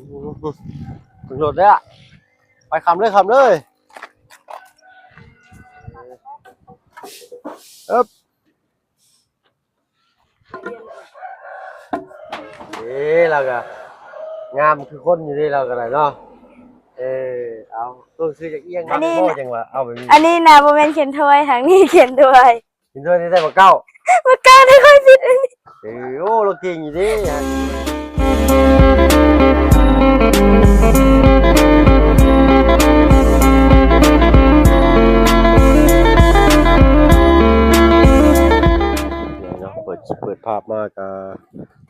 ถึงรถเลยอะไปคำเลยคำเลยเอ๊บเราก็งามคือคนอยู่นี่เราก็ได้เนาะเอาตัวซื้อจากเอี้ยงมาโม่จังวะเอาไปอันนี้นะโมเมนต์เขียนถ้วยทางนี้เขียนด้วยกินด้วยนี่ได้มาเก้าได้ค่อยผิดอันนี้โอ้เราเก่งอยู่ดิเปิดภาพมาก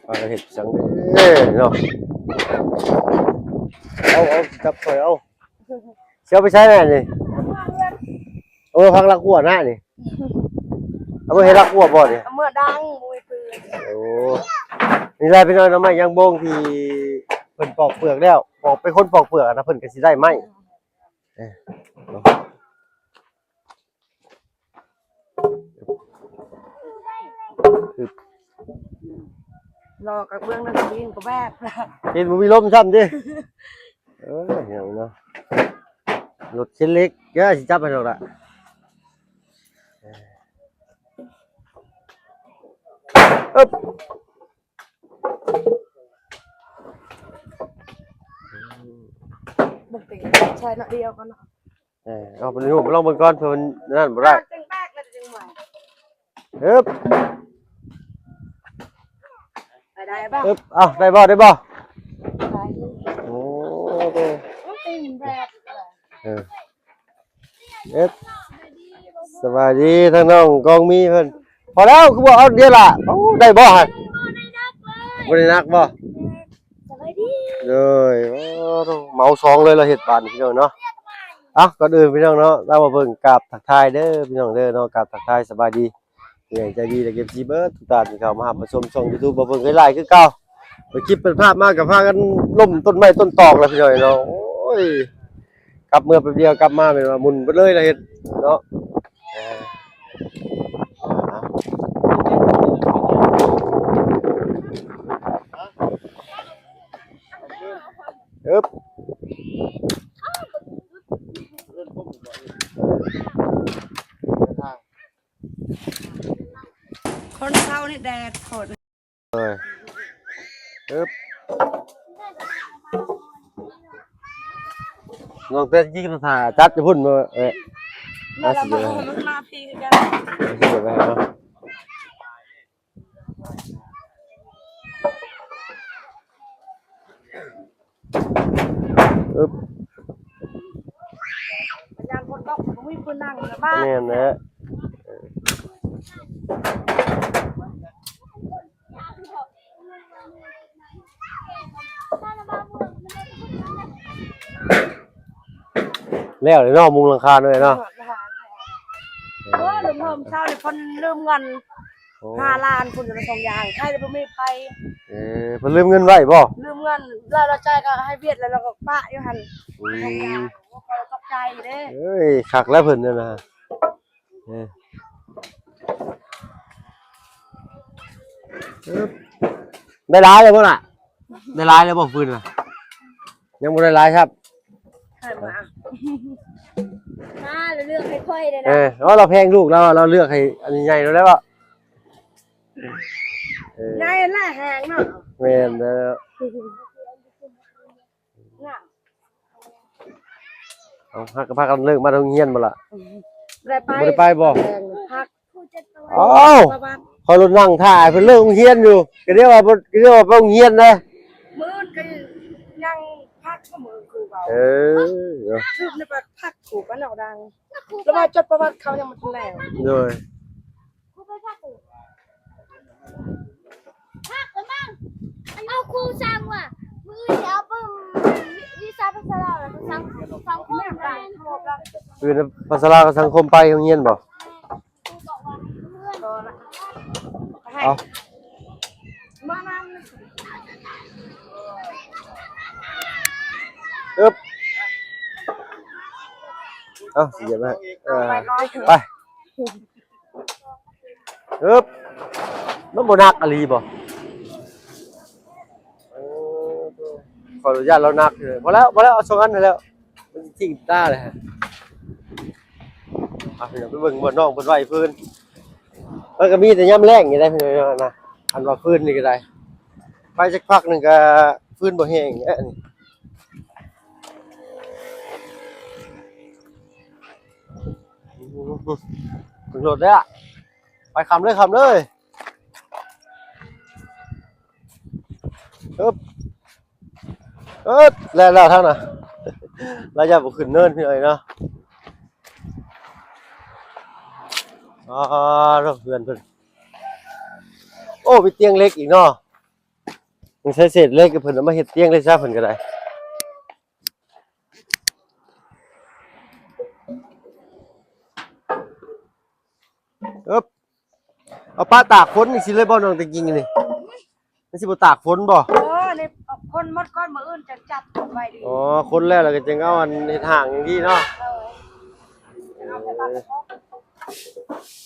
มาเห็ดสังเนาะเอาจับถอยเอาเชี่ยวไปใช้แม่นี่พังรักหัวหน้านี่เอาไปให้รักหัวบ่เนี่ยเมื่อดังมวยปืนโอ้นี่ไรพี่น้องน้ำไม้ยังบงที่เพิ่นปอกเปลือกแล้วปอกไปคนปอกเปลือกนะเพิ่นก็สิได้ไหมรอกับเบื้องนักบินก็แบกเห็นมันมีลมซ้ำดิเห็นเนาะรถเส้นเล็กแกสิจับไปหรอกละบุกติใช่หน่อยเดียวกันเนาะเอาไปดูผมลองเบิ่งก่อนเพื่อนนั่นบ่ได้จังแบกแล้วจังใหม่ได้บ้างเอาได้บ่โอ้สวัสดีทั้งน้องกองมีเพิ่นพอแล้วคือบ่เอาเดียวล่ะได้บ่ฮะบ่ได้นักบ่เลยเมา2เลยเราเฮ็ดบ้านพี่น้องเนาะก่อนอื่นพี่น้องเนาะเรามาเบิ่งกราบทักทายเด้อพี่น้องเด้อเนาะกราบทักทายสบายดีใหญ่ใจดีและเก็บซีเบิร์ดทุกท่านที่เข้ามาชมช่อง YouTube มาเบิ่งหลายๆคือเก่าไปคลิปเป็นภาพมากกับพากันล้มต้นไม้ต้นตอกแล้วพี่น้องเนาะโอ้ยกลับเมื่อแป๊บเดียวกลับมาเป็นว่ามุนไปเลยละเฮ็ดเนาะคนเช้านี่แดดโหดน้องเต้นยิ่งถ่าจัดจะพุ่นมามาสิมาพี่กันยานคนต้องมีคนนั่งนะบ้านเนี่ยนะแล้วเลยเนาะมุงหลังคาด้วยเนาะลืมเพิ่มเช้าเนี่ยคนลืมเงิน5 ล้านคนอยู่ใน2อย่างใครจะไม่ไปเพิ่นลืมเงินไว้บ่ลืมเงินเราใจก็ให้เวียดแล้วเราก็ปะอยู่หั่น2อย่างเราตกใจเด้คักแล้วเพิ่นนั่นน่ะได้ร้ายเลยบ่ล่ะได้ร้ายเลยบ่ฟืนน่ะยังบ่ได้ร้ายครับเราเลือกให้ค่อยเลยนะเพราะเราแพงลูกเราเลือกให้อันใหญ่ๆแล้วว่าใหญ่น่าแหงเนาะแม่นแล้วเอาพากันเลิกมาโรงเรียนบ่ล่ะบ่ได้ไปบ่พักเขารถนั่งถ่ายเพิ่นเลิกโรงเรียนอยู่ก็เรียกว่าไปโรงเรียนนะมื้อก็ยังพักก็มื้อคือเบาลืมในพักถูกกันเอาดังแล้วมาจดประวัติเขายังมันแล้วเลยพักมั่งเอาครูสั่งว่ะมือเดี๋ยวปึ้มวิชาภาษาลาวแล้วสั่งสังคมกันคือภาษาลาวกับสังคมไปโรงเรียนบ่เอามานั่งเสียบไปมันโบนักอะไรบ่ข ออนุญาตเรานักเลยพอแล้วเอา2อันแล้วมันทิ้งตาเลยฮะพี่น้องไปเบิ่งบ่น้องเพิ่นไหวพื้นมันก็มีแต่ย่ำแรงอยู่ได้พี่น้องนะอันว่าพื้นนี่ก็ได้ไปสักพักหนึงก็พื้นบ่แห้งนี่ถึงรถแล้วไปคำเลยอึ๊บแล้วทางน่ะเราจะบ่ขึ้นเนินพี่น้อยเนาะเราเพื่อนเพิ่นโอ้มีเตียงเล็กอีกเนาะมันใช้เศษเล็กกับเพิ่นเอามาเฮ็ดเตียงเลยซะเพิ่นก็ได้อึ๊บเอาป้าตากฝนนี่สิเลยบ่น้องตะกิงนี่มันสิบ่ตากฝนบ่ในคนหมดก้อนมื้ออื่นจะจับไว้ดีคนแล้วก็จึงเอาอันเฮ็ดห่างอย่างนี้เนาะ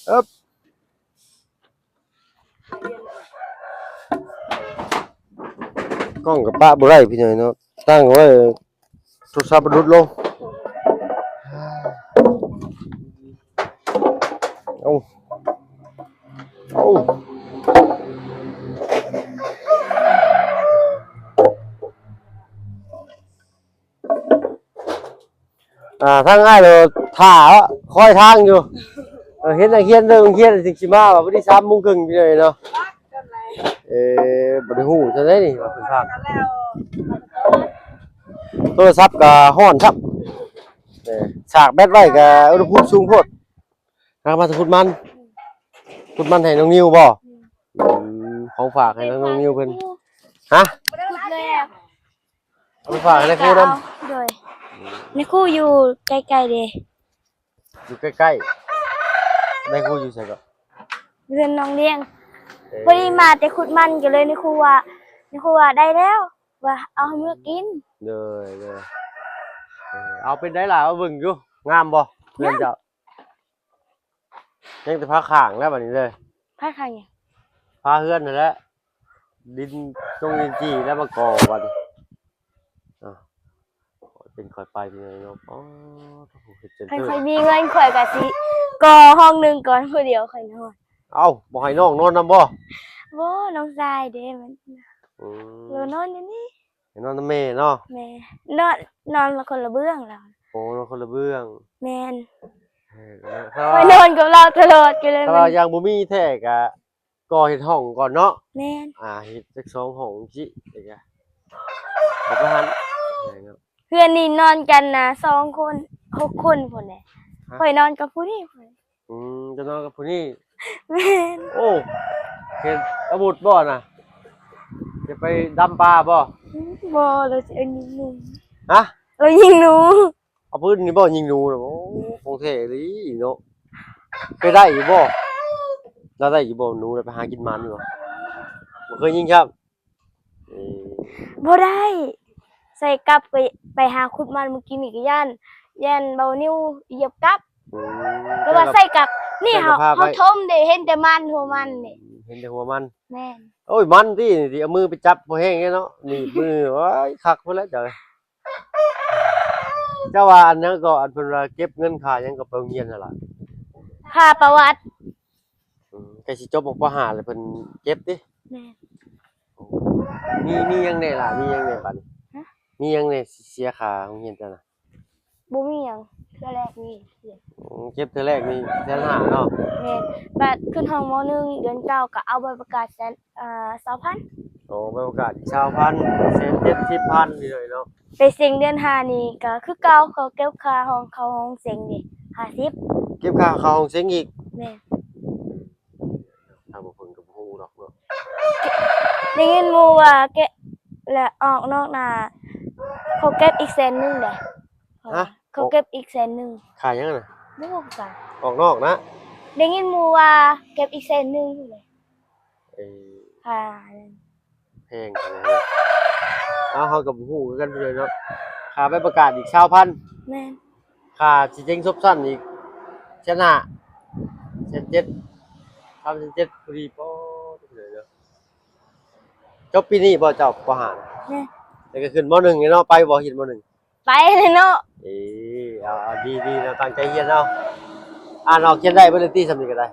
อึ๊บกล้องกับป้าบ่ได้พี่น้อยเนาะตั้งไว้โทรศัพท์มันหลุดลงเอาทางง่ายเลยถ่าคอยทางอยู่เห็นนักเรียนเรื่องเรียนสิสิมาว่าบ่ได้3:30นพี่น้อยเนาะบ่ได้ฮู้จังได๋นี่ว่าเพิ่นพากโทรศัพท์ก็ร้อนครับฉากแบตไว้ก็อุณหภูมิสูงโพดทางมาสะพุดมันให้น้องนิวบ่ของฝากให้น้องนิวเพิ่นฮะพูดเลยเอาไปฝากให้ในครูนำโดยในครูอยู่ใกล้ๆเด้อยู่ใกล้ๆในครูอยู่ไสก็เรือนน้องเลี้ยงพอดีมาแต่ขุดมันก็เลยในครูว่าได้แล้วว่าเอาให้มื้อกินเด้อเอาเป็นได้ล่ะเอาเบิ่งอยู่งามบ่เพิ่นเจ้ายังแต่พาข้างแล้วบัดนี้เลยพาข้างหยังพาเฮือนนั่นแหละดินตรงดินจี้แล้วมาก่อบัดนี้เป็นค่อยไปพี่น้องค่อยมีเงินข่อยก็สิก่อห้องนึงก่อนผู้เดียวค่อยนอนเอ้าบ่ให้น้องนอนนำบ่น้องชายเด้มันเรานอนอยู่นี่นอนนำแม่เนาะแม่นอนคนละเบื้องแล้วนอนคนละเบื้องแม่นไปนอนกับเราตลอดกันเลยถ้ายังบ่มีแท้ก็ก่อเฮ็ดห้องก่อนเนาะแม่นเฮ็ดจัก2ห้องจิจังไงเอาไปหั่นเพื่อนนี่นอนกันนะ2คน6คนพุ่นแหละข่อยนอนกับผู้นี้พุ่นจะนอนกับผู้นี้แม่นโอ้เฮ็ดอาวุธบ่น่ะจะไปดำปลาบ่เราสิเอายิงหนูฮะเรายิงหนูเอาปืนนี่บ่ยิงหนูน่ะโอ้ของแท้เลยเนาะไปได้อยู่บ่เราได้อยู่บ่หนูไปหากินมันอยู่บ่เคยยิงครับบ่ได้ใส่กลับไปหาขุดมันเมื่อกี้นี่ก็ย่านเบานิ้วเหยียบกลับแล้วว่าใส่กลับนี่เฮาทมเด้เห็นแต่มันหัวมันนี่เห็นแต่หัวมันแม่นโอ้ยมันที่เอามือไปจับบ่แห้งเนาะนี่มือโอ้ยคักพุ่นแล้วเจ้าเจ้าว่าอันนั้นก็อันเพิ่นว่าเก็บเงินค่าหยังก็ไปโรงเรียนนั่นล่ะค่าประวัติใกล้สิจบม.5แล้วเพิ่นเก็บติแม่นมีหยังแน่ล่ะมีหยังแน่บัดนี้มีหยังแน่เสียค่าโรงเรียนจ้ะน่ะบ่มีหยังเทื่อแรกนี่เก็บเทื่อแรกนี่1,500เนาะแม่นบัดขึ้นห้องม.1 เดือน9ก็เอาใบประกาศ20,000ใบประกาศ20,000 170,000นี่เลยเนาะไปเซ็งเดือน5นี่ก็คือเก่าเขาเก็บค่าห้องเข้าห้องเซ็งนี่50เก็บค่าเข้าห้องเซ็งอีกแม่ถ้าบ่เพิ่นก็บ่ฮู้ดอกเนาะได้ยินหมู่ว่าแกและออกนอกหน้าเขาเก็บอีก100,000เด้ฮะเขาเก็บอีก100,000ค่าหยังน่ะบ่รู้กันออกนอกนะได้ยินหมู่ว่าเก็บอีก100,000พู่นแหละค่ะแพงจังเลยเฮาก็บ่ฮู้คือกันเลยเนาะค่าใบประกาศอีก20,000แม่นค่าสิเจ๊งซบซั่นอีก1,500,000 1,700,000 3,700,000พอดีปอเลยเนาะจบปีนี้บ่เจ้าป.5แม่ แล้วก็ขึ้นม .1 นี่เนาะไปบ่เรียนม .1 ไปเลยเนาะ เอาดีๆเนาะตั้งใจเรียนเนาะอ่านออกเขียนได้บ่ได้ติสำนี้ก็ได้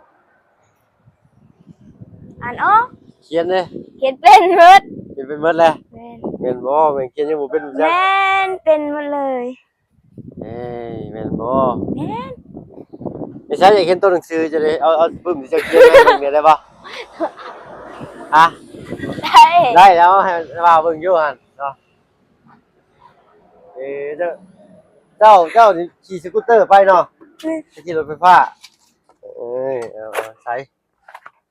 อ่านออก เขียนเด้ เขียนเป็นเบิด เขียนเป็นหมดแล้ว แม่น แม่นบ่แม่นเขียนยังบ่เป็นจัก แม่นเป็นหมดเลย แม่นบ่ แม่น ไม่ใช่อยากเห็นตัวหนังสือจะได้เอาปึ้มที่จะเขียนให้เบิ่งเนี่ยได้บ่ฮะ ได้ ได้แล้วให้ว่าเบิ่งอยู่หั่นเนาะเจ้านี่ขี่สกูตเตอร์ไปเนาะจะขี่รถไฟฟ้าเอาใส่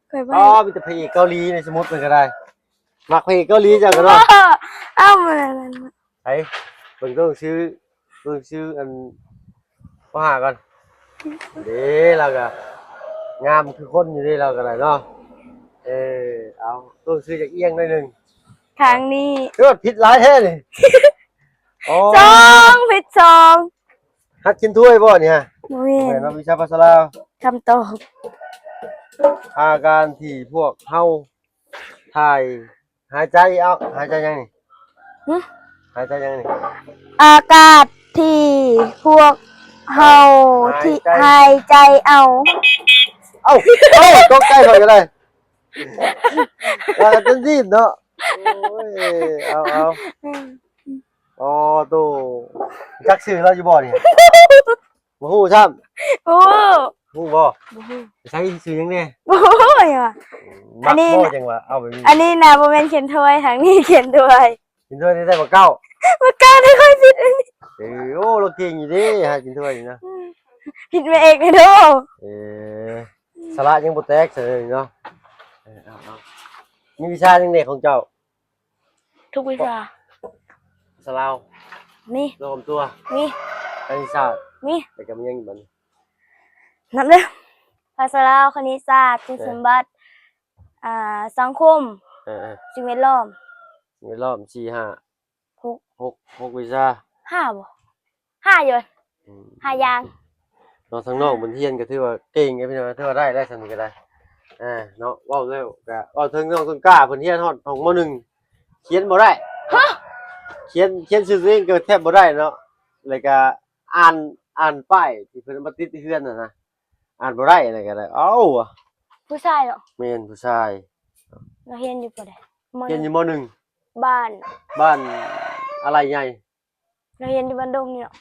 เคยไป อ๋อมีแต่พระเอกเกาหลีในสมุดมันก็ได้มักพระเอกเกาหลีจังก็เนาะ เอ้ามาแล้ว ไอ้เบิ่งต้องซื้ออันว่าหาก่อนเด้เราก็งามคือคนอยู่นี่เราก็ได้เนาะเอาต้องซื้อจากเอียงหน่อยหนึง ครั้งนี้ คือว่าผิดหลายแท้นี่อ๋อ สองผิดสอง หัดกินถ้วยบ่เนี่ย โมเม แม่ น นวิชาภาษาลาว คำตอบ อาการที่พวกเฮาถ่ายหายใจเอาหายใจยังนี่ หึ หายใจยังนี่ อากาศที่พวกเฮาที่หายใจเอา เอ้าตกใจหน่อยก็ได้ว่ากันจนสิ้นเนาะโอ้ยเอาอ๋อตู้จักชื่อเราอยู่บ่นี่บ่ฮู้ซ้ำ โอ้ ฮู้บ่ใช้ชื่อหยังแน่ โอ้ยว่ะ อั มั น ก นี้ บ่จังว่าเอาไปนี่ อันนี้นะโมเมนเขียนถ้วยทางนี้เขียนถ้วย กินถ้วยนี่ได้บ่เก้า มันกล้าได้ค่อยผิดอันนี้ โอ้เราเก่งอยู่เดิหากินถ้วยนี่นะ ผิดมาเองเลยเด้อ เออสระยังบ่แตกเลยเนาะเอามีวิชาจังได๋ของเจ้า ทุกวิชา สลาว นี่ รวมตัว นี่ คณิตศาสตร์ นี่ แต่ก็มันยังอยู่บัด นับเลยภาษาลาวคณิตศาสตร์จิตสมบัติสังคม เออ สิ่งแวดล้อม มีรอบ4 5 หก 6วิชา ห้าบ่ห้าอยู่ อืม ห้าอย่าง เนาะทางนอกเพิ่นเรียนก็ถือว่าเก่งไงพี่น้องถือว่าได้ซั่นนี่ก็ได้เนาะเว้าแล้วก็เว้าถึงน้องต้นกล้าเพิ่นเรียนฮอดของม .1 เขียนบ่ได้เขียนชื่อตัวเองก็แทบบ่ได้เนาะแล้วก็อ่านป้ายที่เพิ่นมาติดที่เฮือนน่ะนะอ่านบ่ได้อะไรก็ได้เอ้า ผู้ชายเหรอ แม่นผู้ชาย เราเรียนอยู่ปะเดม เรียนอยู่ม บ้าน .1 บ้านอะไรใหญ่ เราเรียนอยู่บ้านดงนี่เนาะ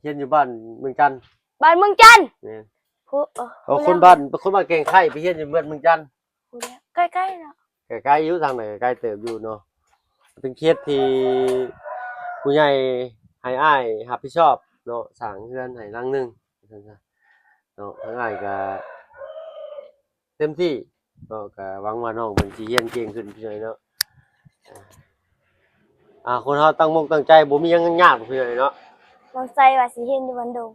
เรียนอยู่บ้านเมืองจันทน์ บ้านเมืองจันทน์ แม่น ผู้เอาคนบ้านแก่งไข่ไปเรียนอยู่เมืองจันทน์ ผู้เดียวใกล้ๆเนาะ ใกล้ๆอยู่ทางไหนใกล้เติบอยู่เนาะเป็นเคสที่ผู้ใหญ่ให้อ้ายรับผิดชอบเนาะสร้างเรือนให้หลังหนึงเนาะทางอ้ายก็เต็มที่ก็หวังว่าน้องเพิ่นสิเรียนเก่งขึ้นพี่น้อยเนาะคนเฮาตั้งมุ่งตั้งใจบ่มีหยังยากพี่น้อยเนาะ น้องใส่ว่าสิเรียนอยู่บ้านดง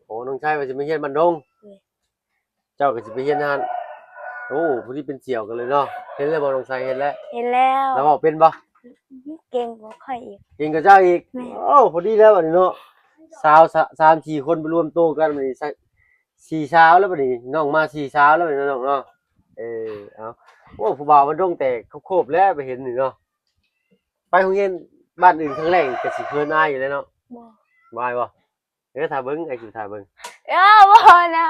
โอ้น้องชายว่าสิไปเรียนบ้านดงเจ้าก็สิไปเรียนนั่นโอ้ผู้ที่เป็นเสี่ยวกันเลยเนาะเห็นแล้วบ่น้องชายเห็นแล้ว เห็นแล้ว แล้วเว้าเป็นบ่ เก่งกว่าค่อยอีก เก่งกับเจ้าอีก แม่ โอ้พอดีแล้วบัดนี้เนาะ3-4คนไปรวมตัวกันบัดนี้4เช้าแล้วบัดนี้น้องมา4เช้าแล้วบัดนี้น้องเนาะเอาโอ้ผู้บ่าวมันดงแต่โคบๆแล้วไปเห็นนี่เนาะไปโรงเรียนบ้านอื่นครั้งแรกก็สิเพิ่นอายอยู่แล้วเนาะ บ่ บ่อายบ่ถ้าเบิ่งไอ้สิถ่าเบิ่ง บ่นะ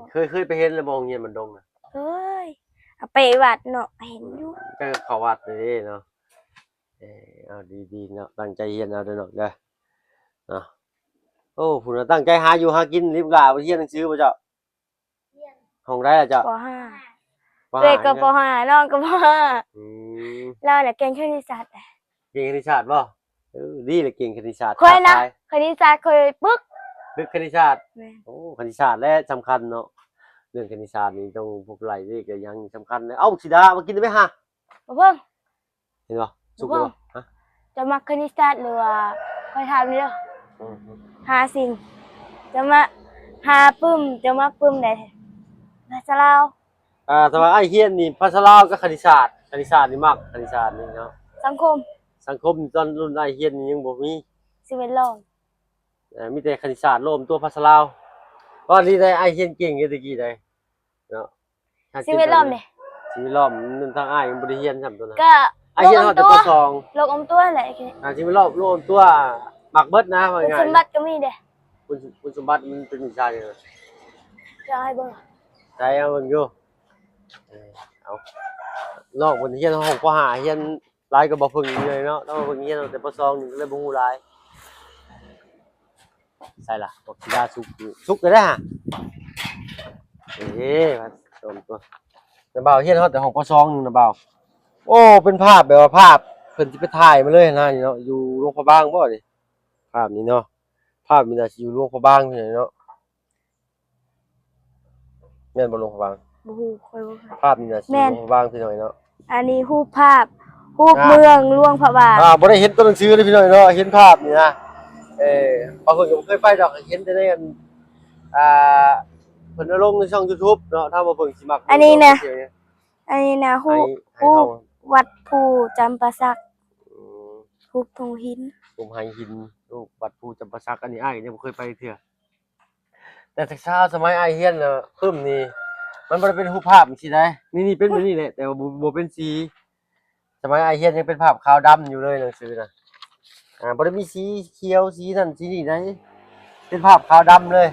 เคยไปเห็นแล้วบ่โรงเรียนมันดงน่ะ เฮ้ยเอาไปวัดเนาะเห็นอยู่ ก็เข้าวัดนี่เนาะเอาดีๆเนาะตั้งใจเรียนเอาเด้อเนาะเด้อเนาะโอ้ผู้น่ะตั้งใจหาอยู่หากินรีบลาไปเรียนหนังสือบ่เจ้าห้องใดล่ะเจ้า ป .5 เด็กก็ป .5 น้องก็ป อืม .5 เราน่ะเก่งคณิตศาสตร์ เก่งคณิตศาสตร์บ่ดีเลยเก่งคณิตศาสตร์ ค่อยนะคณิตศาสตร์ค่อยปึ๊ก ลึกคณิตศาสตร์ แม่น โอ้คณิตศาสตร์และสำคัญเนาะเรื่องคณิตศาสตร์นี่ต้องพวกไหลนี่ก็ยังสำคัญเลยเอ้าสิดามากินได้ไหมฮะ บ่เพิ่ง เห็นบ่สุกเลยบ่ฮะ จะมักคณิตศาสตร์หรือว่าค่อยถามนี่เด้อ อืม หาสิ่งจะมาหาปึ้มจะมาปึ้มได้ภาษาลาว แต่ว่าไอ้เฮียนนี่ภาษาลาวกับคณิตศาสตร์นี่มักคณิตศาสตร์นี่เนาะ สังคม สังคมตอนรุ่นไอ้เฮียนนี่ยังบ่มี สิ่งแวดล้อม มีแต่คณิตศาสตร์รวมตัวภาษาลาวก็นี่ได้ไอ้เฮียนเก่งอยู่ตะกี้ได้เนาะ สิ่งแวดล้อมเนี่ย สิ่งแวดล้อมนั่นทางอ้ายยังบ่ได้เฮียนซ้ำตัวนั้น ก็ ไอ้เฮียนฮอดแต่ปสอง โลกอมตัวแหละ ที่มันรอบรวมตัวหมักเบิดนะว่า คุณ ไง สมบัติก็มีเด้ คุณสมบัติมันเป็นวิชาเนี่ย จะให้เบิ่ง ใจเอาเบิ่งอยู่เอานอกบนเฮียนห้องก็หาเฮียนหลายก็บ่เพิ่งเลยเนาะต้องเพิ่งเฮียนแต่ปสองนี่ก็เลยบ่ฮู้หลายใส่ล่ะบอกสิดาสุกก็ได้ฮะมาชมตัวนะบ่าวเฮียนฮอดแต่ห้องปสองนึงนะบ่าวโอ้เป็นภาพแบบว่าภาพเพิ่นสิไปถ่ายมาเลยนะนี่เนาะอยู่โรงพยาบาลบ่นี่ภาพนี้เนาะภาพนี้น่าสิอยู่โรงพยาบาลนี่เนาะแม่นบ่โรงพยาบาล บ่ฮู้ค่อยบ่ ภาพนี่น่าสิอยู่โรงพยาบาลพี่น้อยเนาะ อันนี้รูปภาพรูปเมืองหลวงพระบาท บ่ได้เห็นตัวหนังสือเลยพี่น้อยเนาะเห็นภาพนี่นะบางคนก็บ่เคยไปดอกเห็นแต่ในอันเพิ่นเอาลงในช่อง YouTube เนาะถ้าบ่เพิ่นสิมัก อันนี้นะรูปวัดภูจำปาสักรูปธงหิน ผมให้หินรูปวัดภูจำปาสักอันนี้อ้ายยังบ่เคยไปเทื่อแต่แต่เช้าสมัยอ้ายเรียนน่ะปึ้มนี่มันบ่ได้เป็นรูปภาพจังซี่ได้นี่เป็นแบบนี้แหละแต่ว่าบ่เป็นสีสมัยอ้ายเรียนยังเป็นภาพขาวดำอยู่เลยหนังสือน่ะบ่ได้มีสีเขียวสีนั่นสีนี่ได้เป็นภาพขาวดำเลย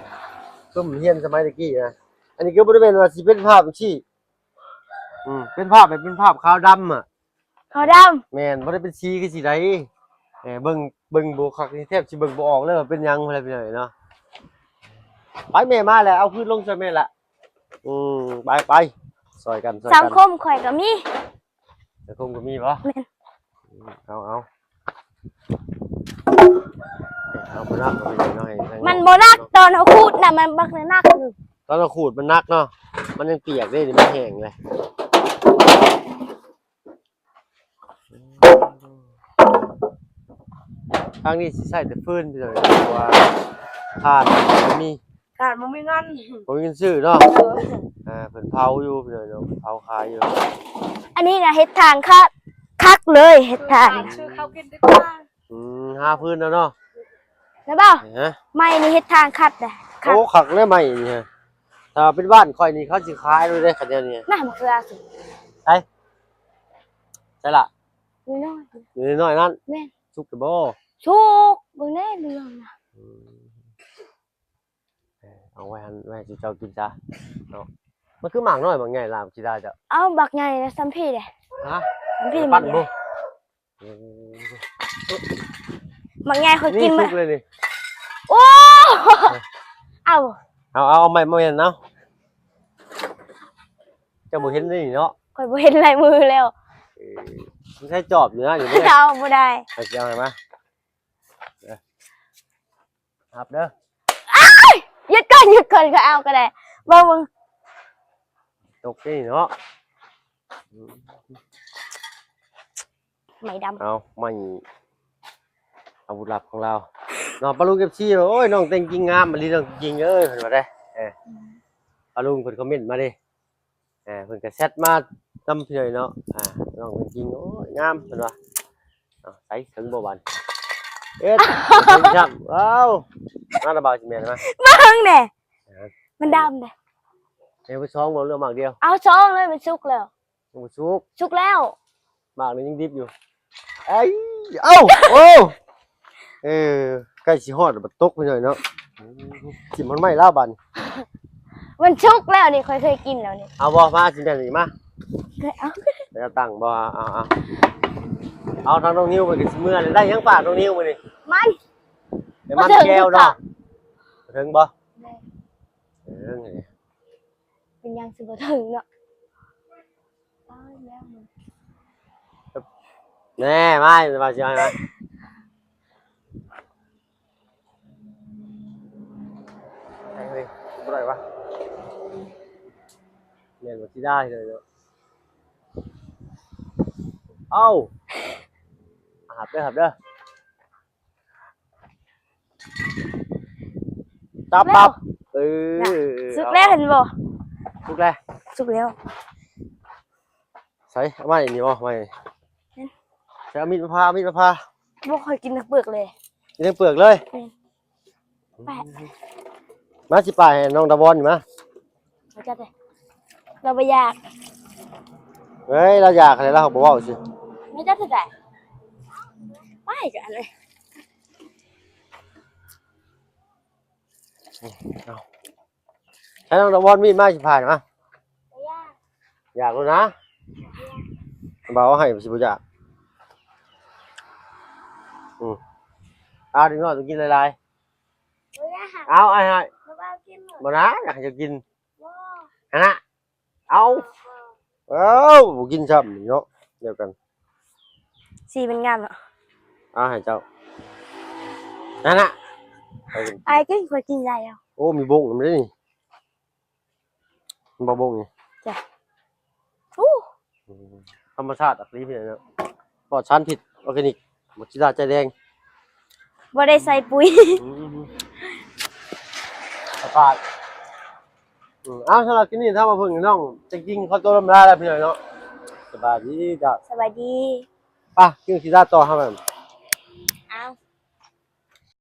ปึ้มเรียนสมัยตะกี้นะอันนี้ก็บ่ได้เป็นว่าสิเป็นภาพจังซี่เป็นภาพแบบเป็นภาพขาวดำอ่ะ ขาวดำ แม่นบ่ได้เป็นสีคือสิได้เบิ่งบ่คักนี่แทบสิเบิ่งบ่ออกเลยว่าเป็นหยังอะไรไปหน่อยเนาะไปแม่มาแล้วเอาพื้นลงซะแม่ละไปซอยกัน สังคมข่อยก็มี สังคมก็มีบ่ แม่น เอาบ่นักก็ไปหน่อย มันบ่นักตอนเฮาคูดน่ะมันบักนักอยู่ ตอนเราขูดมันนักเนาะมันยังเปียกเด้นี่มันแห้งเลยทางนี้สิใช้แต่ฟืนพี่น้อยเพราะว่าถ่านมันมี การบ่มีเงิน บ่มีเงินซื้อเนาะเพิ่นเผาอยู่พี่น้อยเนาะเผาขายอยู่ อันนี้น่ะเฮ็ดทางคักเลยเฮ็ดทาง ชื่อเขากินดีกว่า หาพื้นแล้วเนาะ นะบ่าว ฮะ ไม่นี่เฮ็ดทางคัดเด้คัด โอ้ขักเลยใหม่นี่ฮะถ้าเป็นบ้านข่อยนี่เขาสิขายเลยเด้คันเดียวนี่ น่ามันคืออาสิ ใช่ล่ะ น้อย อยู่น้อยๆนั่น แม่น สุกกระบ่ ชุกเบิ่งแน่เรื่องน่ะ เอาไว้ให้เจ้ากินจ้ะเนาะมันคือหมากน้อยบางไงล่ะสิได้จ้ะ เอาบักใหญ่นะซ้ำพี่เด้ ฮะ ซ้ำพี่มั ปั้ น น ใหญ่ บ่ บักใหญ่เขากิ นี่ น สุ มาก เลยนี่ โอ้เอา เอาใหม่มาเห็นเนาะเจ้าบ่เห็นนี่เนาะ ข่อยบ่เห็นลายมือแล้ว มันใช้จอบอยู่นะอยู่นี่ เอาบ่ได้ ให้เจ้าให้มาครับเด้อ หยุดก่อนก็เอาก็ได้บ่มึง ตกนี่เนาะ ไม่ดำ เอาไม่อาวุธลับของเราน้องปลาลุงเก็บชี้โอ้ยน้องแต่งจริงงามมาลีน้องจริงเอ้ยเพิ่นว่าได้ปลาลุงเพิ่นคอมเมนต์มาดิเพิ่นก็แชทมานำเพิ่นเนาะน้องแต่งจริงโอ้ยงามเพิ่นว่าใส่ถึงบ่วันเอ็ดถึงจับว้าวมาระบายสิแม่นมา เบิ่งแน่มันดำเด้ เดี๋ยวไปซ้อมบ่เรื่องมากเดียว เอาช่องเลยมันสุกแล้ว บ่สุก สุกแล้ว มากนี่ยังดิบอยู่เอ้ยเอ้าโอ้ใกล้สิฮอดบัดตกไปหน่อยเนาะสิมันไหม้แล้วบัด มันสุกแล้วนี่เคยกินแล้วนี่ เอาบ่มาสิแม่นนี่มา เคยเอา แล้วตั้งบ่เอาทางน้องนิ้วไปกินเมื่อเลยได้ยังฝากน้องนิ้วมาดิ มัน เดี๋ยวมันแก้วเนาะถึงบ่ถึง เป็นยังสิบ่ถึงเนาะตายแล้วมัน แน่มาสิมาสิมาไอ้เฮ้ยบ่ได้ปะแม่นบ่สิได้เลยเนาะเอ้าหับเด้อตับสุกแล้วเห็นบ่ สุกแล้ว สุกแล้ว ใส่เอาไม้นี่บ่ไม้ใส่เอามีดมาพาบ่เคยกินเปลือกเลย กินทั้งเปลือกเลย แปะ มาสิป่าให้น้องตะบอนอยู่มา เราจัดเลยเราบ่อยาก เฮ้ยเราอยากอะไรเราบอกว่าสิ ไม่ ได้เท่าไหร่ไปกันเลย เอาใช้น้องตะวันมีดมาสิผ่านมาอยากรู้นะบอกว่าให้สิบ่อยากเอาดึงหน่อยต้องกินหลายๆเอาไอ้ให้บ่นะอยากจะกินฮะเอาบ่กินซ้ำเนาะเดียวกัน สีเป็นงามอ่ะ เอาให้เจ้านั่นน่ะ ไอ้ก็เคยกินอะไรอ่ะ โอ้มีบงมันนี่มันบ่บงนี่ โอ้ ธรรมชาติอักลีพี่เนาะปลอดสารพิษออร์แกนิกบักชีดาใจแดง บ่ได้ใส่ปุ๋ย สบายเอาสำหรับที่นี่ถ้ามาเพิ่งน้องจะกินข้าวต้มน้ำลาแล้วพี่เนาะสบายดีจ้ะ สวัสดี ป่ะกินชีดาต่อครับผม